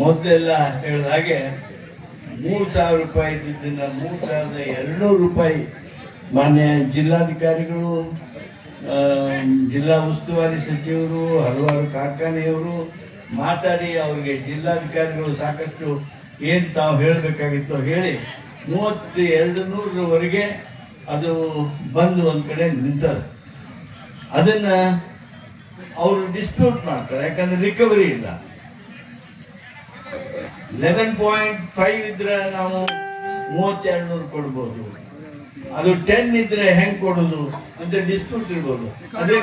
ಮೊದಲೆಲ್ಲ ಹೇಳಿದ ಹಾಗೆ 3,000 ರೂಪಾಯಿ ಇದ್ದಿದ್ದನ್ನ 3,200 ರೂಪಾಯಿ ಮಾನ್ಯ ಜಿಲ್ಲಾಧಿಕಾರಿಗಳು, ಜಿಲ್ಲಾ ಉಸ್ತುವಾರಿ ಸಚಿವರು, ಹಲವಾರು ಕಾರ್ಖಾನೆಯವರು ಮಾತಾಡಿ ಅವರಿಗೆ ಜಿಲ್ಲಾಧಿಕಾರಿಗಳು ಸಾಕಷ್ಟು ಏನ್ ತಾವು ಹೇಳಬೇಕಾಗಿತ್ತು ಹೇಳಿ 3,200ವರೆಗೆ ಅದು ಬಂದು ಒಂದ್ ಕಡೆ ನಿಂತದ. ಅದನ್ನ ಅವರು ಡಿಸ್ಪ್ಯೂಟ್ ಮಾಡ್ತಾರೆ, ಯಾಕಂದ್ರೆ ರಿಕವರಿ ಇಲ್ಲ. 11.5 ಇದ್ರೆ ನಾವು 3,200 ಕೊಡ್ಬೋದು, ಅದು 10 ಇದ್ರೆ ಹೆಂಗ್ ಕೊಡೋದು ಅಂತ ಡಿಸ್ಪ್ಯೂಟ್ ಇರ್ಬೋದು. ಅದೇ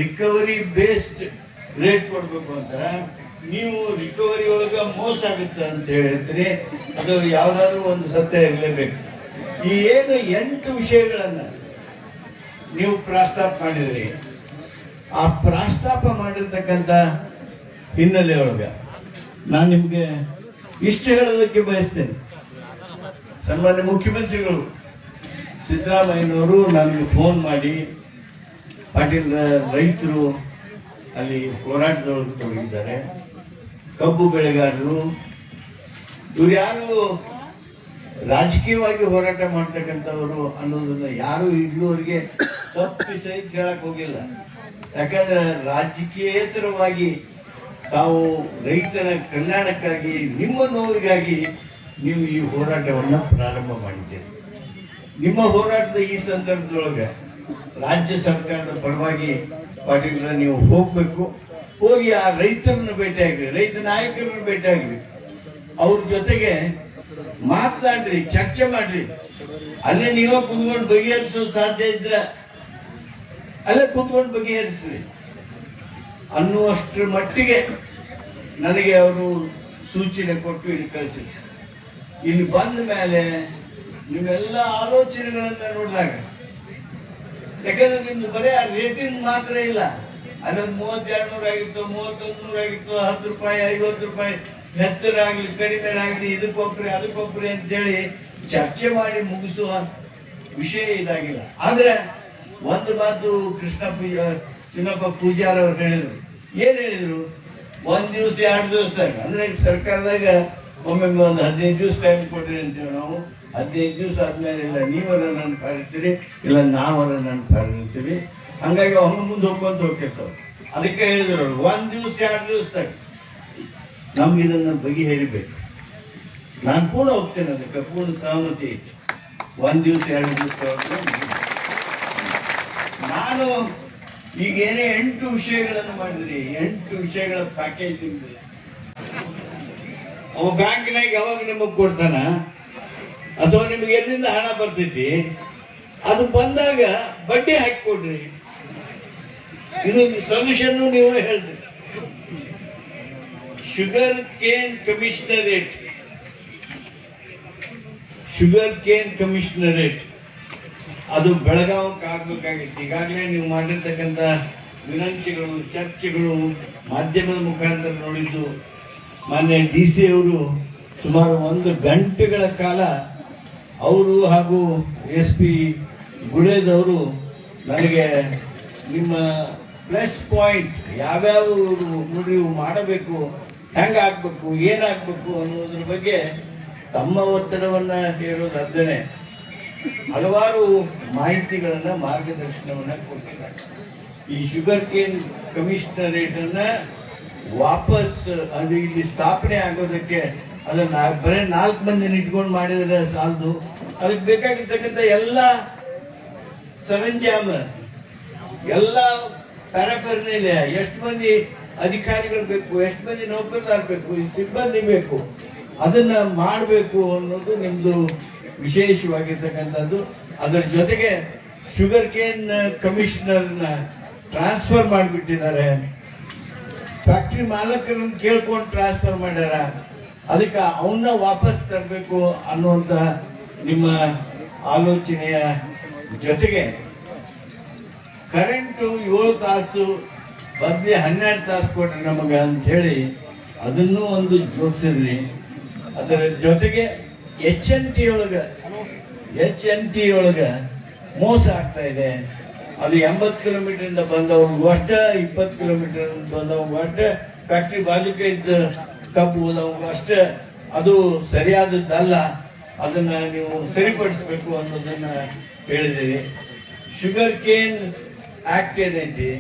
ರಿಕವರಿ ಬೇಸ್ಡ್ ರೇಟ್ ಕೊಡ್ಬೇಕು ಅಂತ ನೀವು ರಿಕವರಿ ಒಳಗ ಮೋಸ ಆಗುತ್ತೆ ಅಂತ ಹೇಳ್ತೀರಿ. ಅದು ಯಾವ್ದಾದ್ರು ಒಂದು ಸತ್ಯ ಇರಲೇಬೇಕು. ಈ ಏನು 8 ವಿಷಯಗಳನ್ನ ನೀವು ಪ್ರಸ್ತಾಪ ಮಾಡಿದ್ರಿ, ಆ ಪ್ರಸ್ತಾಪ ಮಾಡಿರ್ತಕ್ಕಂಥ ಹಿನ್ನೆಲೆ ಒಳಗ ನಾನು ನಿಮ್ಗೆ ಇಷ್ಟು ಹೇಳೋದಕ್ಕೆ ಬಯಸ್ತೇನೆ. ಸನ್ಮಾನ್ಯ ಮುಖ್ಯಮಂತ್ರಿಗಳು ಸಿದ್ದರಾಮಯ್ಯನವರು ನನಗೆ ಫೋನ್ ಮಾಡಿ, ಪಾಟೀಲ್ ರೈತರು ಅಲ್ಲಿ ಹೋರಾಟದೊಳಗೆ ತೊಡಗಿದ್ದಾರೆ, ಕಬ್ಬು ಬೆಳೆಗಾರರು, ಇವ್ರು ಯಾರು ರಾಜಕೀಯವಾಗಿ ಹೋರಾಟ ಮಾಡ್ತಕ್ಕಂಥವರು ಅನ್ನೋದನ್ನ ಯಾರು ಇಲ್ಲಿವರೆಗೆ ತಪ್ಪಿಸಿ ಹೇಳಕ್ ಹೋಗಿಲ್ಲ. ಯಾಕಂದ್ರೆ ರಾಜಕೀಯೇತರವಾಗಿ ತಾವು ರೈತರ ಕಲ್ಯಾಣಕ್ಕಾಗಿ, ನಿಮ್ಮ ನೋವಿಗಾಗಿ ನೀವು ಈ ಹೋರಾಟವನ್ನ ಪ್ರಾರಂಭ ಮಾಡಿದ್ದೀರಿ. ನಿಮ್ಮ ಹೋರಾಟದ ಈ ಸಂದರ್ಭದೊಳಗೆ ರಾಜ್ಯ ಸರ್ಕಾರದ ಪರವಾಗಿ ಪಾಟೀಲ್ರ ನೀವು ಹೋಗ್ಬೇಕು, ಹೋಗಿ ಆ ರೈತರನ್ನ ಭೇಟಿಯಾಗ್ರಿ, ರೈತ ನಾಯಕರನ್ನ ಭೇಟಿಯಾಗ್ರಿ, ಅವ್ರ ಜೊತೆಗೆ ಮಾತನಾಡ್ರಿ, ಚರ್ಚೆ ಮಾಡ್ರಿ. ಅಲ್ಲೇ ನೀವೇ ಕುತ್ಕೊಂಡು ಬಗೆಹರಿಸೋ ಸಾಧ್ಯ ಇದ್ರೆ ಅಲ್ಲೇ ಕೂತ್ಕೊಂಡು ಬಗೆಹರಿಸ್ರಿ ಅನ್ನುವಷ್ಟರ ಮಟ್ಟಿಗೆ ನನಗೆ ಅವರು ಸೂಚನೆ ಕೊಟ್ಟು ಇಲ್ಲಿ ಕಳಿಸಿ. ಇಲ್ಲಿ ಬಂದ ಮೇಲೆ ನೀವೆಲ್ಲ ಆಲೋಚನೆಗಳನ್ನ ನೋಡಿದಾಗ, ಯಾಕಂದ್ರೆ ನಿಮ್ದು ಬರೀ ಆ ರೇಟಿಂಗ್ ಮಾತ್ರ ಇಲ್ಲ, ಅದೊಂದು 3,200 ಆಗಿತ್ತು, 3,100 ಆಗಿತ್ತು, 10 ರೂಪಾಯಿ 50 ರೂಪಾಯಿ ಹೆಚ್ಚರಾಗ್ಲಿ ಕಡಿಮೆ ಆಗ್ಲಿ, ಇದಕ್ಕೊಬ್ರಿ ಅದಕ್ಕೊಬ್ರಿ ಅಂತೇಳಿ ಚರ್ಚೆ ಮಾಡಿ ಮುಗಿಸುವ ವಿಷಯ ಇದಾಗಿಲ್ಲ. ಆದ್ರೆ ಒಂದು ಮಾತು ಚಿನ್ನಪ್ಪ ಪೂಜಾರ್ ಅವರು ಹೇಳಿದ್ರು. ಏನ್ ಹೇಳಿದ್ರು? 1 ದಿವಸ 2 ದಿವಸದಾಗ, ಅಂದ್ರೆ ಸರ್ಕಾರದಾಗ ಒಮ್ಮೆ ಒಂದು 15 ದಿವಸ ಟೈಮ್ ಕೊಡ್ರಿ ಅಂತೀವಿ ನಾವು. 15 ದಿವಸ ಆದ್ಮೇಲೆ ಇಲ್ಲ ನೀವರ ನನ್ನ ಕರಿತೀರಿ, ಇಲ್ಲ ನಾವರ ನನ್ನ ಕರಿತೀವಿ. ಹಂಗಾಗಿ ಅವನು ಮುಂದೆ ಹೋಗ್ಕೊಂತ ಹೋಗ್ತಿರ್ತಾವ. ಅದಕ್ಕೆ ಹೇಳಿದ್ರು 1 ದಿವಸ 2 ದಿವಸದಾಗ ನಮ್ಗೆ ಇದನ್ನ ಬಗೆಹರಿಬೇಕು. ನಾನು ಕೂಡ ಹೋಗ್ತೇನೆ, ಅದಕ್ಕೆ ಪೂರ್ಣ ಸಹಮತಿ ಐತಿ. 1 ದಿವಸ 2 ದಿವಸ ನಾನು ಈಗ ಏನೇ 8 ವಿಷಯಗಳನ್ನು ಮಾಡಿದ್ರಿ, 8 ವಿಷಯಗಳ ಪ್ಯಾಕೇಜ್ ನಿಮ್ದು. ಅವ ಬ್ಯಾಂಕ್ನಾಗ ಯಾವಾಗ ನಿಮಗ್ ಕೊಡ್ತಾನ ಅಥವಾ ನಿಮ್ಗೆ ಎಲ್ಲಿಂದ ಹಣ ಬರ್ತೈತಿ, ಅದು ಬಂದಾಗ ಬಡ್ಡಿ ಹಾಕಿಕೊಡ್ರಿ. ಇದು ಸೊಲ್ಯೂಷನ್ ನೀವೇ ಹೇಳ್ತೀರಿ. ಶುಗರ್ ಕೇನ್ ಕಮಿಷನರೇಟ್ ಅದು ಬೆಳಗಾವಕ್ಕೆ ಆಗ್ಬೇಕಾಗಿತ್ತು. ಈಗಾಗಲೇ ನೀವು ಮಾಡಿರ್ತಕ್ಕಂಥ ವಿನಂತಿಗಳು, ಚರ್ಚೆಗಳು ಮಾಧ್ಯಮದ ಮುಖಾಂತರ ನೋಡಿದ್ದು. ಮಾನ್ಯ DC ಅವರು ಸುಮಾರು 1 ಗಂಟೆಗಳ ಕಾಲ ಅವರು ಹಾಗೂ SP ಗುಳೇದವರು ನನಗೆ ನಿಮ್ಮ ಪ್ಲಸ್ ಪಾಯಿಂಟ್ ಯಾವ್ಯಾವ ನೀವು ಮಾಡಬೇಕು, ಹೆಂಗಾಗ್ಬೇಕು, ಏನಾಗ್ಬೇಕು ಅನ್ನೋದ್ರ ಬಗ್ಗೆ ತಮ್ಮ ಒತ್ತಡವನ್ನ ಹೇಳೋದಲ್ಲದೆ ಹಲವಾರು ಮಾಹಿತಿಗಳನ್ನ, ಮಾರ್ಗದರ್ಶನವನ್ನ ಕೊಟ್ಟಿದ್ದಾರೆ. ಈ ಶುಗರ್ ಕೇನ್ ಕಮಿಷನರೇಟ್ ಅನ್ನ ವಾಪಸ್ ಅದು ಇಲ್ಲಿ ಸ್ಥಾಪನೆ ಆಗೋದಕ್ಕೆ ಅದನ್ನ ಬರೀ 4 ಮಂದಿನ ಇಟ್ಕೊಂಡು ಮಾಡಿದ್ರೆ ಸಾಲದು. ಅದಕ್ಕೆ ಬೇಕಾಗಿರ್ತಕ್ಕಂಥ ಎಲ್ಲ ಸರಂಜಾಮ, ಎಲ್ಲ ಪ್ಯಾರಾಫರ್ನಿಲಿಯಾ, ಎಷ್ಟು ಮಂದಿ ಅಧಿಕಾರಿಗಳು ಬೇಕು, ಎಷ್ಟು ಮಂದಿ ನೌಕರದಾರ ಬೇಕು, ಸಿಬ್ಬಂದಿ ಬೇಕು, ಅದನ್ನ ಮಾಡಬೇಕು ಅನ್ನೋದು ನಿಮ್ದು ವಿಶೇಷವಾಗಿರ್ತಕ್ಕಂಥದ್ದು. ಅದರ ಜೊತೆಗೆ ಶುಗರ್ ಕೇನ್ ಕಮಿಷನರ್ನ ಟ್ರಾನ್ಸ್ಫರ್ ಮಾಡಿಬಿಟ್ಟಿದ್ದಾರೆ. ಫ್ಯಾಕ್ಟರಿ ಮಾಲಕರನ್ನು ಕೇಳ್ಕೊಂಡು ಟ್ರಾನ್ಸ್ಫರ್ ಮಾಡ್ಯಾರ. ಅದಕ್ಕೆ ಅವನ್ನ ವಾಪಸ್ ತರಬೇಕು ಅನ್ನುವಂತ ನಿಮ್ಮ ಆಲೋಚನೆಯ ಜೊತೆಗೆ ಕರೆಂಟು 7 ತಾಸು ಬದ್ಲಿ 12 ತಾಸು ಕೊಟ್ರೆ ನಮಗ ಅಂತ ಹೇಳಿ ಅದನ್ನೂ ಒಂದು ಜೋಡಿಸಿದ್ರಿ. ಅದರ ಜೊತೆಗೆ HNT ಒಳಗ ಮೋಸ ಆಗ್ತಾ ಇದೆ. ಅದು 80 ಕಿಲೋಮೀಟರ್ ಇಂದ ಬಂದವರು ಅಷ್ಟೇ, 20 ಕಿಲೋಮೀಟರ್ ಬಂದವರು ಅಷ್ಟೇ ಫ್ಯಾಕ್ಟ್ರಿ ಬಾಜುಕ ಇದ್ದ ಕಬ್ಬು ನಾವು ಅಷ್ಟೇ ಅದು ಸರಿಯಾದದ್ದಲ್ಲ, ಅದನ್ನ ನೀವು ಸರಿಪಡಿಸಬೇಕು ಅನ್ನೋದನ್ನ ಹೇಳಿದ್ದೀರಿ. ಶುಗರ್ ಕೇನ್ ಆಕ್ಟ್ ಏನೈತಿ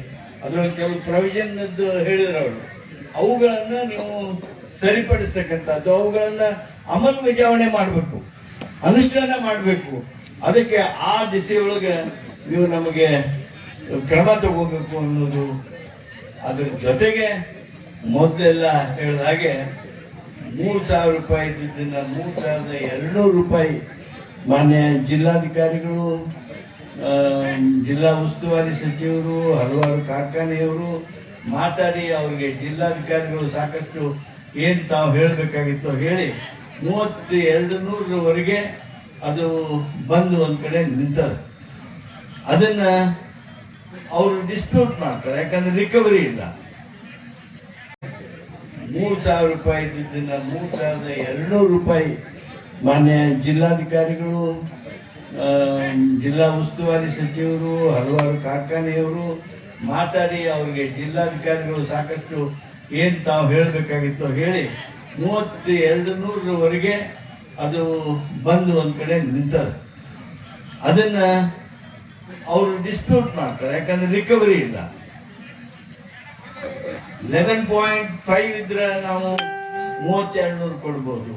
ಅದ್ರೊಳಗೆ ಕೆಲವು ಪ್ರೊವಿಷನ್ ಹೇಳಿದ್ರು ಅವರು, ಅವುಗಳನ್ನ ನೀವು ಸರಿಪಡಿಸ್ತಕ್ಕಂಥದ್ದು, ಅವುಗಳನ್ನ ಅಮಲ್ಬಜಾವಣೆ ಮಾಡಬೇಕು, ಅನುಷ್ಠಾನ ಮಾಡಬೇಕು. ಅದಕ್ಕೆ ಆ ದಿಸೆಯೊಳಗೆ ನೀವು ನಮಗೆ ಕ್ರಮ ತಗೋಬೇಕು ಅನ್ನೋದು. ಅದ್ರ ಜೊತೆಗೆ ಮೊದಲೆಲ್ಲ ಹೇಳಿದ ಹಾಗೆ 3,000 ರೂಪಾಯಿ ಇದ್ದಿದ್ದನ್ನ 3,200 ರೂಪಾಯಿ ಮಾನ್ಯ ಜಿಲ್ಲಾಧಿಕಾರಿಗಳು, ಜಿಲ್ಲಾ ಉಸ್ತುವಾರಿ ಸಚಿವರು, ಹಲವಾರು ಕಾರ್ಖಾನೆಯವರು ಮಾತಾಡಿ ಅವರಿಗೆ ಜಿಲ್ಲಾಧಿಕಾರಿಗಳು ಸಾಕಷ್ಟು ಏನ್ ತಾವು ಹೇಳಬೇಕಾಗಿತ್ತು ಹೇಳಿ 3,200ವರೆಗೆ ಅದು ಬಂದು ಒಂದ್ ಕಡೆ ನಿಂತದ. ಅದನ್ನ ಅವರು ಡಿಸ್ಪ್ಯೂಟ್ ಮಾಡ್ತಾರೆ, ಯಾಕಂದ್ರೆ ರಿಕವರಿ ಇಲ್ಲ. 3,000 ರೂಪಾಯಿ ಇದ್ದಿದ್ದನ್ನ 3,200 ರೂಪಾಯಿ ಮಾನ್ಯ ಜಿಲ್ಲಾಧಿಕಾರಿಗಳು, ಜಿಲ್ಲಾ ಉಸ್ತುವಾರಿ ಸಚಿವರು, ಹಲವಾರು ಕಾರ್ಖಾನೆಯವರು ಮಾತಾಡಿ ಅವರಿಗೆ ಜಿಲ್ಲಾಧಿಕಾರಿಗಳು ಸಾಕಷ್ಟು ಏನ್ ತಾವು ಹೇಳಬೇಕಾಗಿತ್ತು ಹೇಳಿ 3,200ವರೆಗೆ ಅದು ಬಂದು ಒಂದ್ ಕಡೆ ನಿಂತದ. ಅದನ್ನ ಅವರು ಡಿಸ್ಪ್ಯೂಟ್ ಮಾಡ್ತಾರೆ, ಯಾಕಂದ್ರೆ ರಿಕವರಿ ಇಲ್ಲ. 11.5 ಇದ್ರೆ ನಾವು 3,200 ಕೊಡ್ಬೋದು,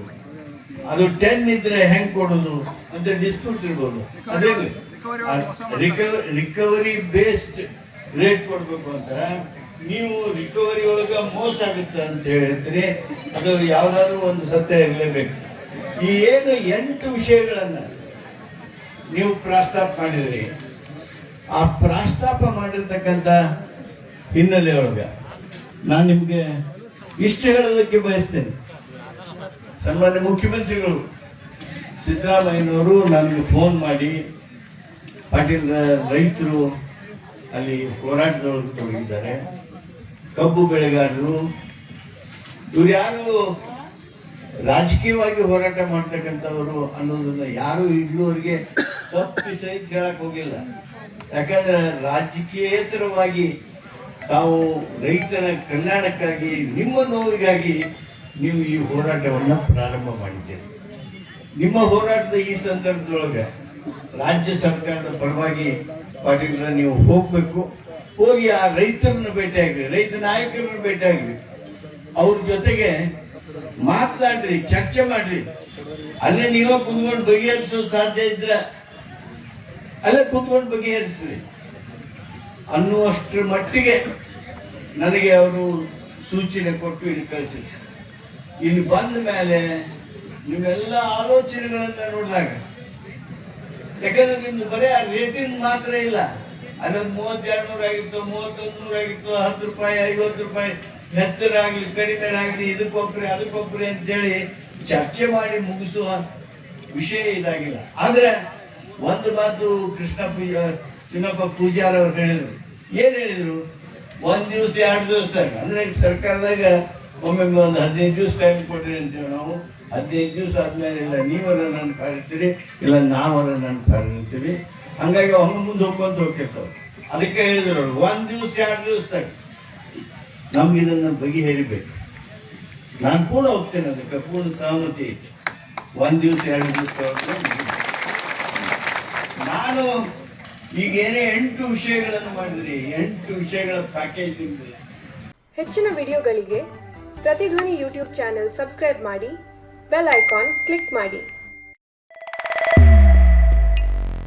ಅದು 10 ಇದ್ರೆ ಹೆಂಗ್ ಕೊಡೋದು ಅಂತ ಡಿಸ್ಪ್ಯೂಟ್ ಇರ್ಬೋದು. ಅದೇ ರಿಕವರಿ ಬೇಸ್ಡ್ ರೇಟ್ ಕೊಡ್ಬೇಕು ಅಂತ ನೀವು ರಿಕವರಿ ಒಳಗ ಮೋಸ ಆಗುತ್ತೆ ಅಂತ ಹೇಳ್ತೀರಿ. ಅದು ಯಾವ್ದಾದ್ರು ಒಂದು ಸತ್ಯ ಇರಲೇಬೇಕು. ಈ ಏನು 8 ವಿಷಯಗಳನ್ನ ನೀವು ಪ್ರಸ್ತಾಪ ಮಾಡಿದ್ರಿ, ಆ ಪ್ರಸ್ತಾಪ ಮಾಡಿರ್ತಕ್ಕಂಥ ಹಿನ್ನೆಲೆ ಒಳಗ ನಾನು ನಿಮ್ಗೆ ಇಷ್ಟು ಹೇಳೋದಕ್ಕೆ ಬಯಸ್ತೇನೆ. ಸನ್ಮಾನ್ಯ ಮುಖ್ಯಮಂತ್ರಿಗಳು ಸಿದ್ದರಾಮಯ್ಯನವರು ನನಗೆ ಫೋನ್ ಮಾಡಿ, ಪಾಟೀಲ್ ರೈತರು ಅಲ್ಲಿ ಹೋರಾಟದೊಳಗೆ ತೊಡಗಿದ್ದಾರೆ, ಕಬ್ಬು ಬೆಳೆಗಾರರು, ಇವ್ರು ಯಾರು ರಾಜಕೀಯವಾಗಿ ಹೋರಾಟ ಮಾಡ್ತಕ್ಕಂಥವರು ಅನ್ನೋದನ್ನ ಯಾರು ಇಲ್ಲಿವರೆಗೆ ತಪ್ಪಿ ಸಹಿತ ಹೇಳಕ್ ಹೋಗಿಲ್ಲ. ಯಾಕಂದ್ರೆ ರಾಜಕೀಯೇತರವಾಗಿ ತಾವು ರೈತರ ಕಲ್ಯಾಣಕ್ಕಾಗಿ, ನಿಮ್ಮ ನೋವಿಗಾಗಿ ನೀವು ಈ ಹೋರಾಟವನ್ನ ಪ್ರಾರಂಭ ಮಾಡಿದ್ದೀರಿ. ನಿಮ್ಮ ಹೋರಾಟದ ಈ ಸಂದರ್ಭದೊಳಗೆ ರಾಜ್ಯ ಸರ್ಕಾರದ ಪರವಾಗಿ ಪಾಟೀಲ್ರ ನೀವು ಹೋಗ್ಬೇಕು, ಹೋಗಿ ಆ ರೈತರನ್ನ ಭೇಟಿಯಾಗ್ರಿ, ರೈತ ನಾಯಕರನ್ನ ಭೇಟಿಯಾಗ್ರಿ, ಅವ್ರ ಜೊತೆಗೆ ಮಾತನಾಡ್ರಿ, ಚರ್ಚೆ ಮಾಡ್ರಿ. ಅಲ್ಲೇ ನೀವ ಕುತ್ಕೊಂಡು ಬಗೆಹರಿಸೋದು ಸಾಧ್ಯ ಇದ್ರ ಅಲ್ಲೇ ಕೂತ್ಕೊಂಡು ಬಗೆಹರಿಸ್ರಿ ಅನ್ನುವಷ್ಟರ ಮಟ್ಟಿಗೆ ನನಗೆ ಅವರು ಸೂಚನೆ ಕೊಟ್ಟು ಇಲ್ಲಿ ಕಳಿಸಿದ್ರು. ಇಲ್ಲಿ ಬಂದ ಮೇಲೆ ನೀವೆಲ್ಲ ಆಲೋಚನೆಗಳನ್ನ ನೋಡಿದಾಗ, ಯಾಕಂದ್ರೆ ನಿಮ್ದು ಬರೀ ಆ ರೇಟಿಂಗ್ ಮಾತ್ರ ಇಲ್ಲ, ಅದೊಂದು 3,200 ಆಗಿತ್ತು, 3,100 ಆಗಿತ್ತು, 10 ರೂಪಾಯಿ 50 ರೂಪಾಯಿ ಹೆಚ್ಚರಾಗ್ಲಿ ಕಡಿಮೆ ಆಗ್ಲಿ, ಇದಕ್ಕೊಬ್ರಿ ಅದಕ್ಕೊಬ್ರಿ ಅಂತೇಳಿ ಚರ್ಚೆ ಮಾಡಿ ಮುಗಿಸುವ ವಿಷಯ ಇದಾಗಿಲ್ಲ. ಆದ್ರೆ ಒಂದು ಮಾತು ಚಿನ್ನಪ್ಪ ಪೂಜಾರ್ ಅವರು ಹೇಳಿದ್ರು. ಏನ್ ಹೇಳಿದ್ರು? 1 ದಿವಸ 2 ದಿವಸದಾಗ, ಅಂದ್ರೆ ಸರ್ಕಾರದಾಗ ಒಮ್ಮೆ ಒಂದು 15 ದಿವಸ ಟೈಮ್ ಕೊಡ್ರಿ ಅಂತೇಳಿ ನಾವು 15 ದಿವಸ ಆದ್ಮೇಲೆ ಇಲ್ಲ ನೀವರ ನನ್ನ ಕರಿತೀರಿ, ಇಲ್ಲ ನಾವರ ನನ್ನ ಕರಿತೀವಿ. ಹಂಗಾಗಿ ಒಮ್ಮೆ ಮುಂದೆ ಹೋಗ್ಕೊಂತ ಹೋಗ್ತಿರ್ತಾವ. ಅದಕ್ಕೆ ಹೇಳಿದ್ರು 1 ದಿವಸ 2 ದಿವಸದಾಗ ನಮ್ಗೆ ಇದನ್ನ ಬಗೆಹರಿಬೇಕು. ನಾನು ಪೂರ್ಣ ಹೋಗ್ತೇನೆ, ಅದಕ್ಕೆ ಪೂರ್ಣ ಸಹಮತಿ ಐತಿ. 1 ದಿವಸ 2 ದಿವಸ ನಾನು ಈಗೇನೇ 8 ವಿಷಯಗಳನ್ನು ಮಾಡಿದ್ರಿ, 8 ವಿಷಯಗಳ ಪ್ಯಾಕೇಜ್ ನಿಮ್ದು. ಹೆಚ್ಚಿನ ವಿಡಿಯೋಗಳಿಗೆ ಪ್ರತಿಧ್ವನಿ ಯೂಟ್ಯೂಬ್ ಚಾನೆಲ್ ಸಬ್ಸ್ಕ್ರೈಬ್ ಮಾಡಿ, ಬೆಲ್ ಐಕಾನ್ ಕ್ಲಿಕ್ ಮಾಡಿ.